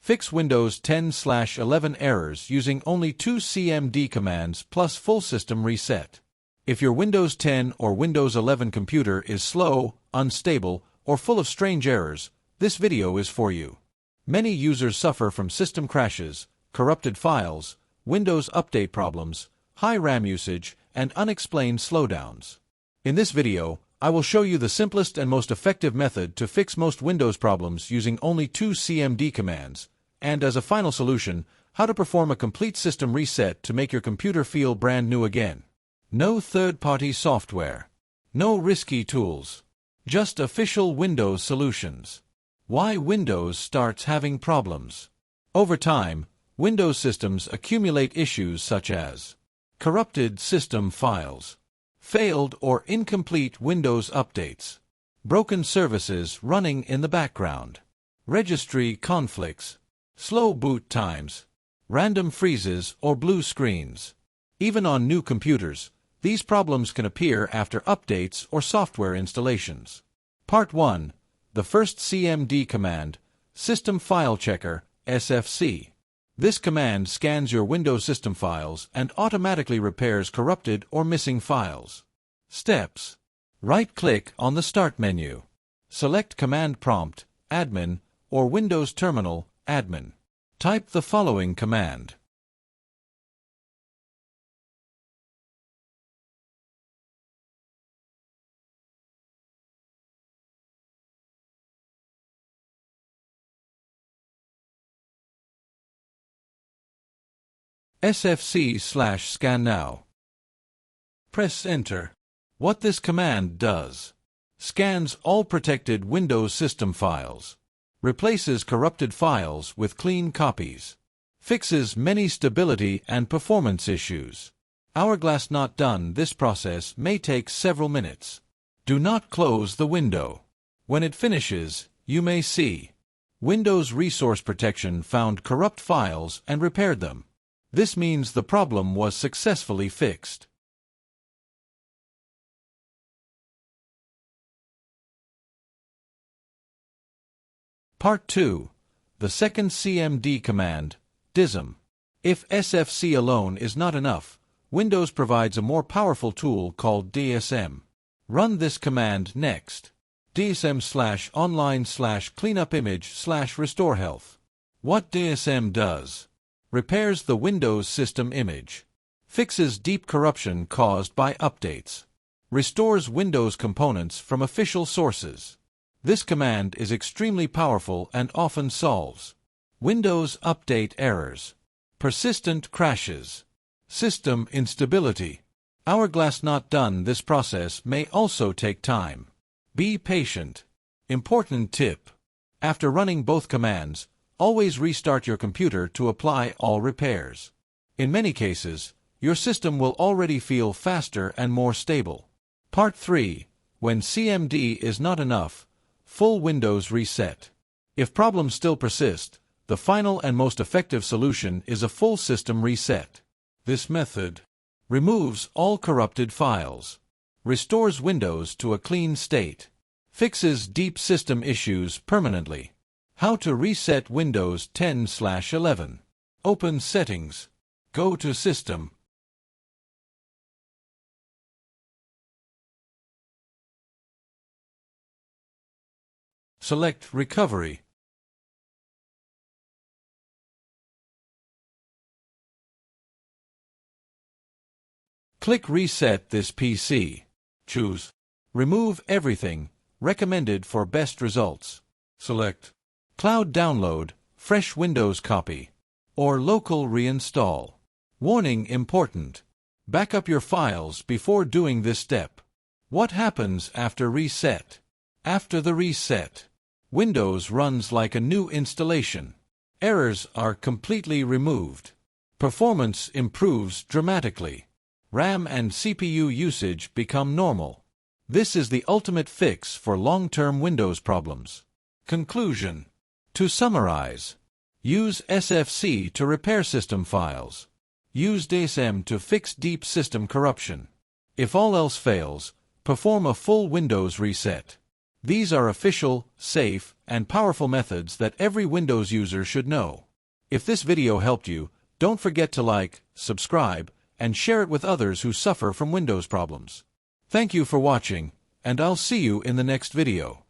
Fix Windows 10/11 errors using only 2 CMD commands plus full system reset. If your Windows 10 or Windows 11 computer is slow, unstable, or full of strange errors, this video is for you. Many users suffer from system crashes, corrupted files, Windows update problems, high RAM usage, and unexplained slowdowns. In this video, I will show you the simplest and most effective method to fix most Windows problems using only 2 CMD commands, and as a final solution, how to perform a complete system reset to make your computer feel brand new again. No third-party software. No risky tools. Just official Windows solutions. Why Windows starts having problems. Over time, Windows systems accumulate issues such as corrupted system files, failed or incomplete Windows updates, broken services running in the background, registry conflicts, slow boot times, random freezes or blue screens. Even on new computers, these problems can appear after updates or software installations. Part 1. The first CMD command, System File Checker, SFC. This command scans your Windows system files and automatically repairs corrupted or missing files. Steps. Right-click on the Start menu. Select Command Prompt, Admin, or Windows Terminal, Admin. Type the following command. SFC/scan now. Press Enter. What this command does: scans all protected Windows system files, replaces corrupted files with clean copies, fixes many stability and performance issues. Hourglass not done. This process may take several minutes. Do not close the window. When it finishes, you may see Windows Resource Protection found corrupt files and repaired them. This means the problem was successfully fixed. Part 2. The second CMD command, DISM. If SFC alone is not enough, Windows provides a more powerful tool called DSM. Run this command next. dsm/online/cleanupimage/restore health. What DSM does: repairs the Windows system image, fixes deep corruption caused by updates, restores Windows components from official sources. This command is extremely powerful and often solves Windows update errors, persistent crashes, system instability. Hourglass not done. This process may also take time. Be patient. Important tip: after running both commands, always restart your computer to apply all repairs. In many cases, your system will already feel faster and more stable. Part 3. When CMD is not enough, full Windows reset. If problems still persist, the final and most effective solution is a full system reset. This method removes all corrupted files, restores Windows to a clean state, fixes deep system issues permanently. How to reset Windows 10/11. Open Settings. Go to System. Select Recovery. Click Reset this PC. Choose Remove Everything, recommended for best results. Select Cloud Download, Fresh Windows Copy, or Local Reinstall. Warning important: back up your files before doing this step. What happens after reset? After the reset, Windows runs like a new installation. Errors are completely removed. Performance improves dramatically. RAM and CPU usage become normal. This is the ultimate fix for long-term Windows problems. Conclusion. To summarize, use SFC to repair system files. Use DSM to fix deep system corruption. If all else fails, perform a full Windows reset. These are official, safe, and powerful methods that every Windows user should know. If this video helped you, don't forget to like, subscribe, and share it with others who suffer from Windows problems. Thank you for watching, and I'll see you in the next video.